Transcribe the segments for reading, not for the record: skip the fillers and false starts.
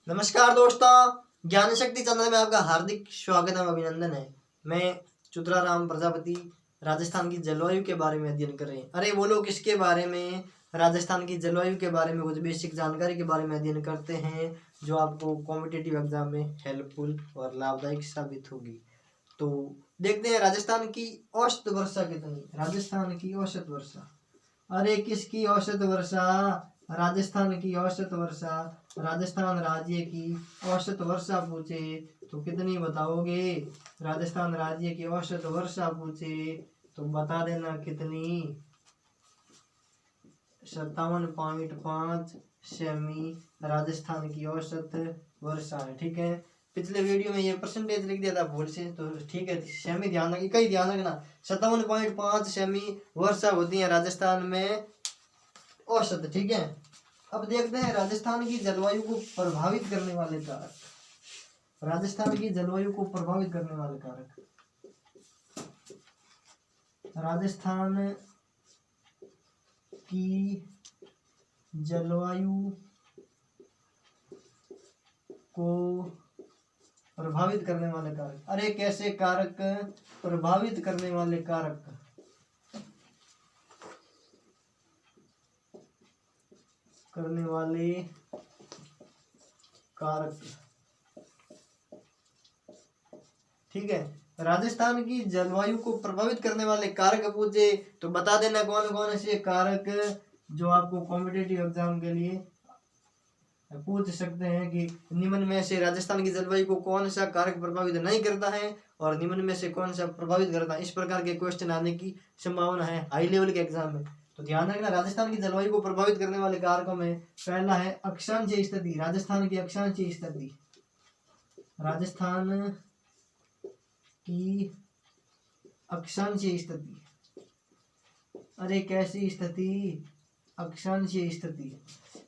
नमस्कार दोस्तों, ज्ञान शक्ति चैनल में आपका हार्दिक स्वागत है, अभिनंदन है। मैं चुतराराम प्रजापति राजस्थान की जलवायु के बारे में अध्ययन कर रहे हैं। अरे बोलो किसके बारे में? राजस्थान की जलवायु के बारे में कुछ बेसिक जानकारी के बारे में अध्ययन करते हैं, जो आपको कॉम्पिटिटिव एग्जाम में हेल्पफुल और लाभदायक साबित होगी। तो देखते हैं राजस्थान की औसत वर्षा कितनी। राजस्थान की औसत वर्षा, अरे किसकी औसत वर्षा? राजस्थान की औसत वर्षा। राजस्थान राज्य की औसत वर्षा पूछे तो कितनी बताओगे? राजस्थान राज्य की औसत वर्षा पूछे तो बता देना कितनी। 57.5 सेमी राजस्थान की औसत वर्षा है। ठीक है, पिछले वीडियो में ये परसेंटेज लिख दिया था भूल से, तो ठीक है, सेमी ध्यान रखना, कई ध्यान रखना। 57.5 सेमी वर्षा होती है राजस्थान में औसत। ठीक है, अब देखते हैं राजस्थान की जलवायु को प्रभावित करने वाले कारक। राजस्थान की जलवायु को प्रभावित करने वाले कारक। राजस्थान की जलवायु को प्रभावित करने वाले कारक। अरे कैसे कारक? प्रभावित करने वाले कारक। करने वाले कारक। ठीक है, राजस्थान की जलवायु को प्रभावित करने वाले कारक पूछे तो बता देना कौन कौन से कारक, जो आपको कॉम्पिटिटिव एग्जाम के लिए पूछ सकते हैं कि निम्न में से राजस्थान की जलवायु को कौन सा कारक प्रभावित नहीं करता है और निम्न में से कौन सा प्रभावित करता है। इस प्रकार के क्वेश्चन आने की संभावना है हाई लेवल के एग्जाम में। तो ध्यान रखना, राजस्थान की जलवायु को प्रभावित करने वाले कारकों में पहला है अक्षांशीय स्थिति। राजस्थान की अक्षांशीय स्थिति। राजस्थान की अक्षांशीय स्थिति। अरे कैसी स्थिति? अक्षांशीय स्थिति।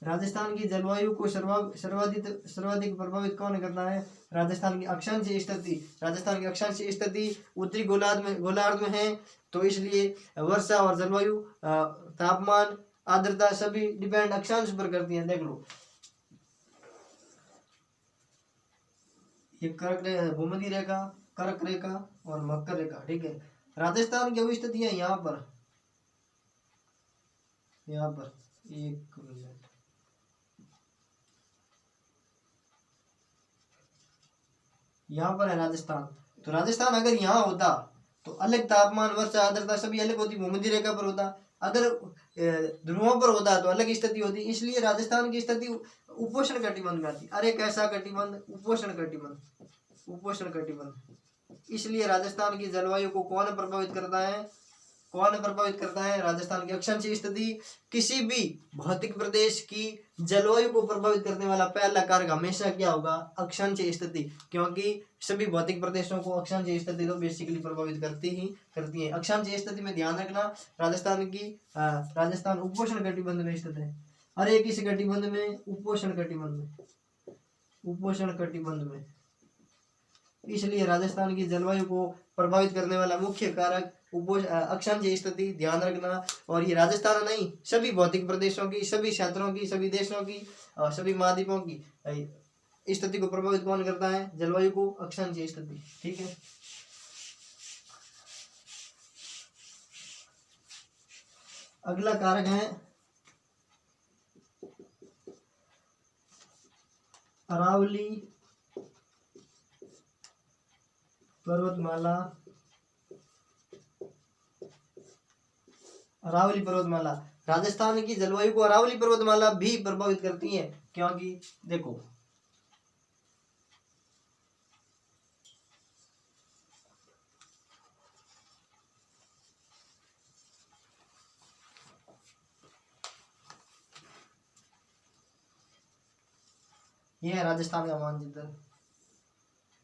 राजस्थान की जलवायु को सर्वाधिक प्रभावित कौन करता है? राजस्थान की अक्षांशीय स्थिति। राजस्थान की अक्षांशीय स्थिति उत्तरी गोलार्ध में है, तो इसलिए वर्षा और जलवायु, तापमान, आर्द्रता सभी डिपेंड अक्षांश पर करती हैं। देख लो, ये भूमध्य रेखा, कर्क रेखा और मकर रेखा। ठीक है, राजस्थान की स्थितियां यहाँ पर एक मिनट, यहाँ पर है राजस्थान। तो राजस्थान अगर यहाँ होता तो अलग तापमान, वर्षा, आर्द्रता सभी अलग होती, भूमध्य रेखा पर होता। अगर ध्रुवों पर होता तो अलग स्थिति होती। इसलिए राजस्थान की स्थिति उपोष्ण कटिबंध में आती। अरे कैसा कटिबंध? उपोष्ण कटिबंध। उपोष्ण कटिबंध। इसलिए राजस्थान की जलवायु को कौन प्रभावित करता है? कौन प्रभावित करता है? राजस्थान की अक्षांशीय स्थिति। किसी भी भौतिक प्रदेश की जलवायु को प्रभावित करने वाला पहला कारक हमेशा क्या होगा? अक्षांशीय स्थिति, क्योंकि सभी भौतिक प्रदेशों को अक्षांशीय स्थिति तो बेसिकली प्रभावित करती है। अक्षांशीय स्थिति में ध्यान रखना, राजस्थान उपोष्ण कटिबंध में स्थित है। अरे किस कटिबंध में? उपोष्ण कटिबंध में। उपोष्ण कटिबंध में। इसलिए राजस्थान की जलवायु को प्रभावित करने वाला मुख्य कारक अक्षांशीय स्थिति। ध्यान रखना, और ये राजस्थान नहीं, सभी भौतिक प्रदेशों की, सभी क्षेत्रों की, सभी देशों की, सभी महाद्वीपों की स्थिति को प्रभावित कौन करता है? जलवायु को, अक्षांशीय स्थिति। ठीक है, अगला कारक है अरावली पर्वतमाला। अरावली पर्वतमाला। राजस्थान की जलवायु को अरावली पर्वतमाला भी प्रभावित करती है, क्योंकि देखो ये है राजस्थान का मानचित्र,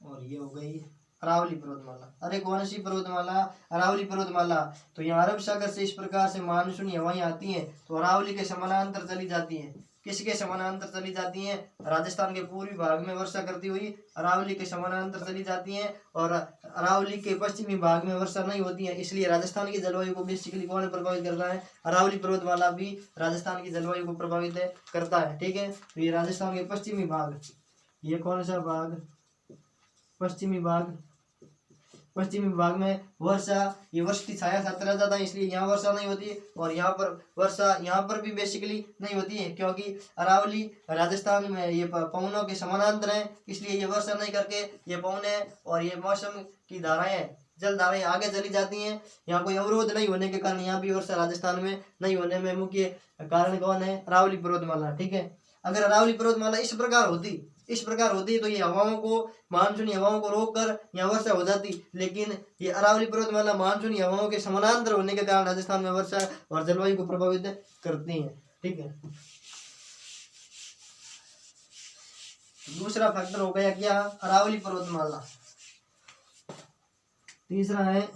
और ये हो गई अरावली पर्वतमाला। अरे कौन सी पर्वतमाला? अरावली पर्वतमाला। तो यहाँ अरब सागर से इस प्रकार से मानसून हवाएं आती हैं, तो अरावली के समानांतर चली जाती हैं। किसके समानांतर चली जाती हैं? राजस्थान के पूर्वी भाग में वर्षा करती हुई अरावली के समानांतर चली जाती हैं, और अरावली के पश्चिमी भाग में वर्षा नहीं होती है। इसलिए राजस्थान की जलवायु को बेसिकली कौन प्रभावित करता है? अरावली पर्वतमाला भी राजस्थान की जलवायु को प्रभावित करता है। ठीक है, तो ये राजस्थान के पश्चिमी भाग, ये कौन सा भाग, पश्चिमी भाग। पश्चिमी भाग में वर्षा, ये वर्ष की छाया साथ रह जाता है, इसलिए यहाँ वर्षा नहीं होती है। और यहाँ पर वर्षा यहाँ पर भी बेसिकली नहीं होती है, क्योंकि अरावली राजस्थान में ये पवनों के समानांतर है, इसलिए ये वर्षा नहीं करके ये पवन है। और ये मौसम की धाराएं, जल धाराएं आगे चली जाती हैं। यहाँ कोई अवरोध नहीं होने के कारण यहाँ भी वर्षा राजस्थान में नहीं होने में मुख्य कारण कौन है, अरावली पर्वतमाला। ठीक है, अगर अरावली पर्वतमाला इस प्रकार होती तो ये हवाओं को, मानसूनी हवाओं को रोक कर यहाँ वर्षा हो जाती, लेकिन ये अरावली पर्वतमाला मानसूनी हवाओं के समानांतर होने के कारण राजस्थान में वर्षा और जलवायु को प्रभावित करती है। ठीक है, दूसरा फैक्टर हो गया क्या, अरावली पर्वतमाला। तीसरा है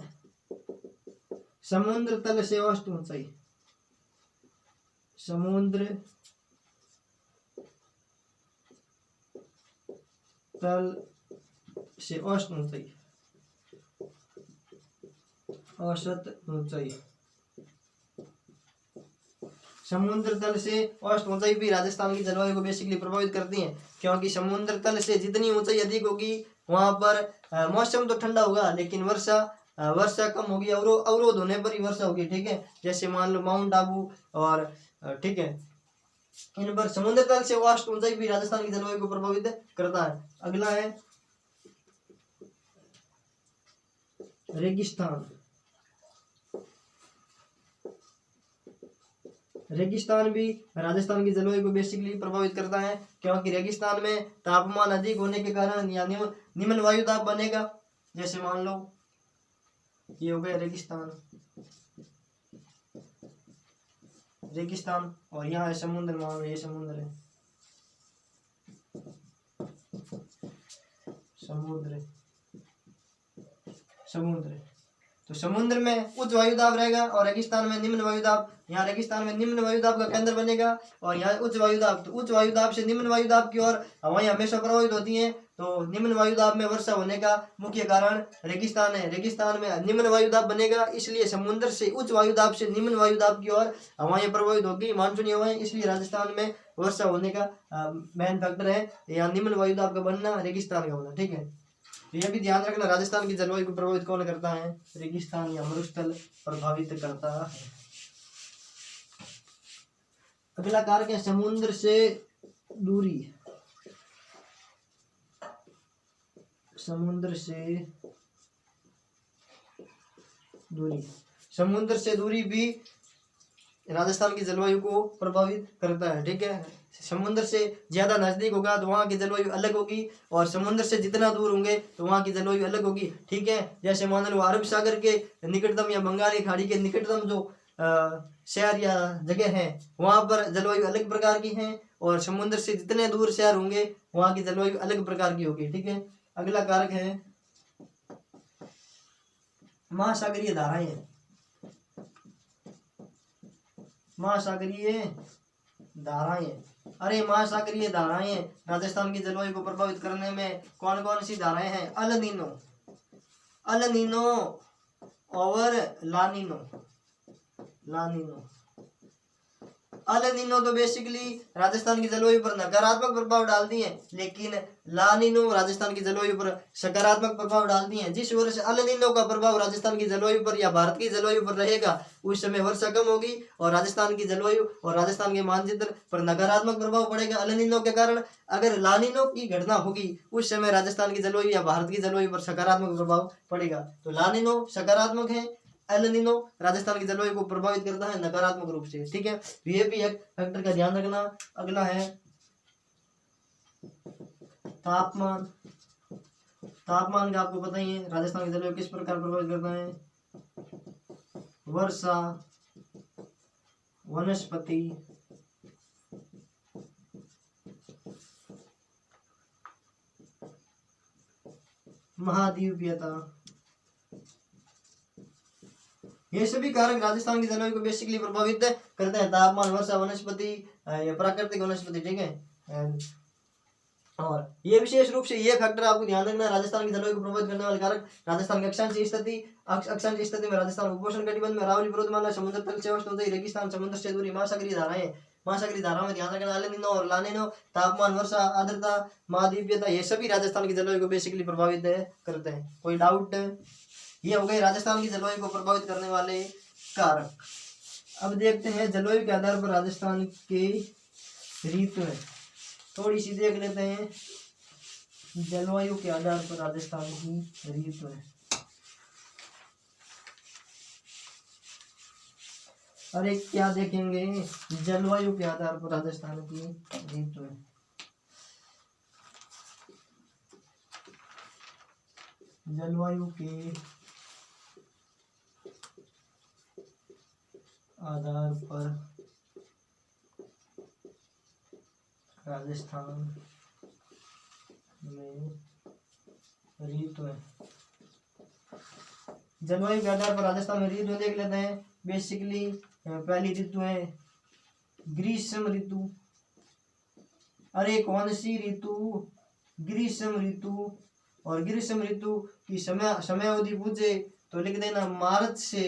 समुद्र तल से औसत ऊंचाई। समुद्र तल से औसत ऊंचाई, औसत ऊंचाई। समुद्र तल से औसत ऊंचाई भी राजस्थान की जलवायु को बेसिकली प्रभावित करती है, क्योंकि समुद्र तल से जितनी ऊंचाई अधिक होगी वहां पर मौसम तो ठंडा होगा, लेकिन वर्षा कम होगी, अवरोध होने पर ही वर्षा होगी। ठीक है, जैसे मान लो माउंट आबू और ठीक है, इन पर समुद्र तल से औसत ऊंचाई भी राजस्थान की जलवायु को प्रभावित करता है। अगला है रेगिस्तान। रेगिस्तान भी राजस्थान की जलवायु को बेसिकली प्रभावित करता है, क्योंकि रेगिस्तान में तापमान अधिक होने के कारण या निम्न वायु दाब बनेगा। जैसे मान लो ये हो गया रेगिस्तान और यहाँ है समुद्र, मान लो ये समुद्र है, समुद्र। तो समुद्र में उच्च वायुदाब रहेगा और रेगिस्तान में निम्न वायुदाब। यहाँ रेगिस्तान में निम्न वायुदाब का केंद्र बनेगा और यहाँ उच्च वायुदाब। तो उच्च वायुदाब से निम्न वायुदाब की ओर हवाएं हमेशा प्रभावित होती हैं। तो निम्न वायुदाब में वर्षा होने का मुख्य कारण रेगिस्तान है। रेगिस्तान में निम्न वायुदाब बनेगा, इसलिए समुद्र से उच्च वायुदाब से निम्न वायुदाब की ओर हवाएं प्रभावित होगी, मानसूनी हवाएं। इसलिए राजस्थान में वर्षा होने का मेन फैक्टर है यहाँ निम्न वायुदाब का बनना, रेगिस्तान का होना। ठीक है, ये भी ध्यान रखना, राजस्थान की जलवायु को प्रभावित कौन करता है, रेगिस्तान या मरुस्थल प्रभावित करता है। अगला कारक है समुद्र से दूरी। समुद्र से दूरी भी राजस्थान की जलवायु को प्रभावित करता है। ठीक है, समुद्र से ज्यादा नजदीक होगा तो वहाँ की जलवायु अलग होगी, और समुद्र से जितना दूर होंगे तो वहाँ की जलवायु अलग होगी। ठीक है, जैसे मान लो अरब सागर के निकटतम या बंगाल की खाड़ी के निकटतम जो शहर या जगह है वहाँ पर जलवायु अलग प्रकार की है, और समुद्र से जितने दूर शहर होंगे वहाँ की जलवायु अलग प्रकार की होगी। ठीक है, अगला कारक है महासागरीय धाराएं। महासागरीय धाराएं, अरे महासागरीय धाराएं राजस्थान की जलवायु को प्रभावित करने में कौन कौन सी धाराएं हैं, अल नीनो और लानिनो। अल नीनो तो बेसिकली राजस्थान की जलवायु पर नकारात्मक प्रभाव डालती हैं, लेकिन ला नीनो राजस्थान की जलवायु पर सकारात्मक प्रभाव डालती हैं। जिस वर्ष अल नीनो का प्रभाव राजस्थान की जलवायु पर या भारत की जलवायु पर रहेगा उस समय वर्षा कम होगी और राजस्थान की जलवायु और राजस्थान के मानचित्र पर नकारात्मक प्रभाव पड़ेगा अल नीनो के कारण। अगर ला नीनो की घटना होगी उस समय राजस्थान की जलवायु या भारत की जलवायु पर सकारात्मक प्रभाव पड़ेगा। तो ला नीनो सकारात्मक है, एल नीनो राजस्थान की जलवायु को प्रभावित करता है नकारात्मक रूप से। ठीक है, ये भी एक फैक्टर का ध्यान रखना। अगला है तापमान। तापमान का आपको पता ही है राजस्थान की जलवायु किस प्रकार प्रभावित करता है, वर्षा, वनस्पति, महाद्वीपीयता, ये सभी कारक राजस्थान की जलवायु को बेसिकली प्रभावित करते हैं। तापमान, वर्षा, वनस्पति या प्राकृतिक वनस्पति। ठीक है, और ये विशेष रूप से ये फैक्टर आपको ध्यान रखना, राजस्थान की जलवायु को प्रभावित करने वाले कारक राजस्थान की अक्षांशीय स्थिति में राजस्थान उपोष्ण कटिबंध में अरावली पर्वतमाला, समुद्र तल से औसत ऊंचाई, रेगिस्तान, समुद्र से दूरी, महासागरीय धाराएं, महासागरीय धाराओं में ध्यान रखना, एल नीनो और ला नीनो, तापमान, वर्षा, आर्द्रता, महाद्वीपीयता, ये सभी राजस्थान की जलवायु को बेसिकली प्रभावित करते हैं। कोई डाउट? ये हो गए राजस्थान की जलवायु को प्रभावित करने वाले कारक। अब देखते हैं जलवायु के आधार पर राजस्थान के ऋतुएं, थोड़ी सी देख लेते हैं जलवायु के आधार पर राजस्थान की ऋतुएं। अरे क्या देखेंगे जलवायु के आधार पर राजस्थान की ऋतुएं। जलवायु के आधार पर राजस्थान में ऋतुएं। जलवायु के आधार पर राजस्थान में ऋतु देख लेते हैं। बेसिकली पहली ऋतु है ग्रीष्म ऋतु। अरे कौन सी ऋतु? ग्रीष्म ऋतु। और ग्रीष्म ऋतु की समय अवधि पूछे तो लिख देना मार्च से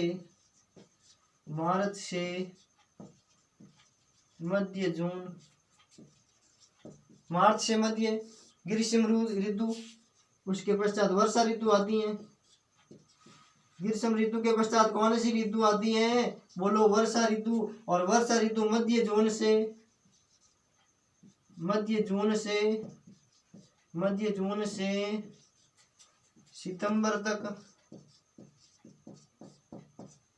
मध्य जून। मार्च से मध्य ग्रीष्म ऋतु। उसके पश्चात वर्षा ऋतु आती है। ग्रीष्म ऋतु के पश्चात कौन सी ऋतु आती है? बोलो वर्षा ऋतु। और वर्षा ऋतु मध्य जून से सितंबर तक।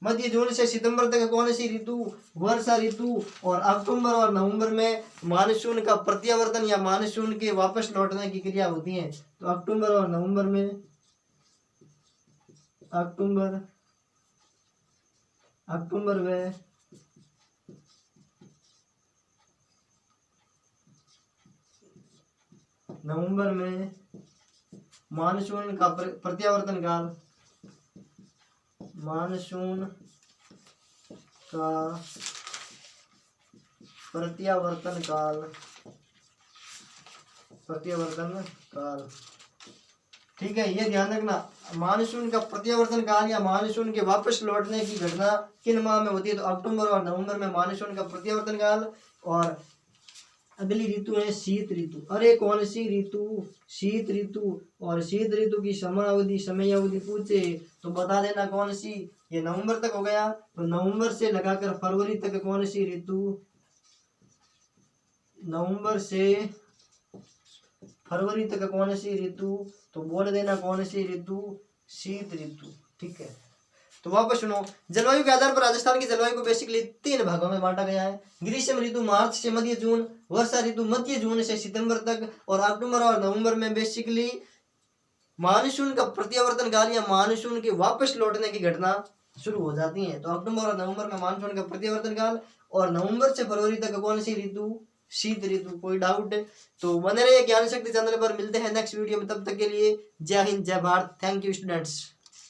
मध्य जून से सितंबर तक कौन सी ऋतु? वर्षा ऋतु। और अक्टूबर और नवंबर में मानसून का प्रत्यावर्तन या मानसून के वापस लौटने की क्रिया होती है। तो अक्टूबर और नवंबर में अक्टूबर व नवंबर में मानसून का प्रत्यावर्तन काल, मानसून का प्रत्यावर्तन काल। ठीक है, ये ध्यान रखना। मानसून का प्रत्यावर्तन काल या मानसून के वापस लौटने की घटना किन माह में होती है? तो अक्टूबर और नवंबर में मानसून का प्रत्यावर्तन काल। और अगली ऋतु है शीत ऋतु। अरे कौन सी ऋतु? शीत ऋतु। और शीत ऋतु की समय अवधि पूछे तो बता देना कौन सी। ये नवंबर तक हो गया। तो नवंबर से लगाकर फरवरी तक कौन सी ऋतु? नवंबर से फरवरी तक कौन सी ऋतु? तो बोल देना कौन सी ऋतु? शीत ऋतु। ठीक है, तो वापस सुनो। जलवायु के आधार पर राजस्थान की जलवायु को बेसिकली 3 भागों में बांटा गया है। ग्रीष्म ऋतु मार्च से मध्य जून, वर्षा ऋतु मध्य जून से सितंबर तक, और अक्टूबर और नवंबर में बेसिकली मानसून का प्रत्यावर्तन काल या मानसून के वापस लौटने की घटना शुरू हो जाती है। तो अक्टूबर और नवंबर में मानसून का प्रत्यावर्तन काल, और नवंबर से फरवरी तक कौन सी ऋतु? शीत ऋतु। कोई डाउट है तो बने रहिए ज्ञान शक्ति चैनल पर। मिलते हैं नेक्स्ट वीडियो में, तब तक के लिए जय हिंद, जय भारत। Thank you students.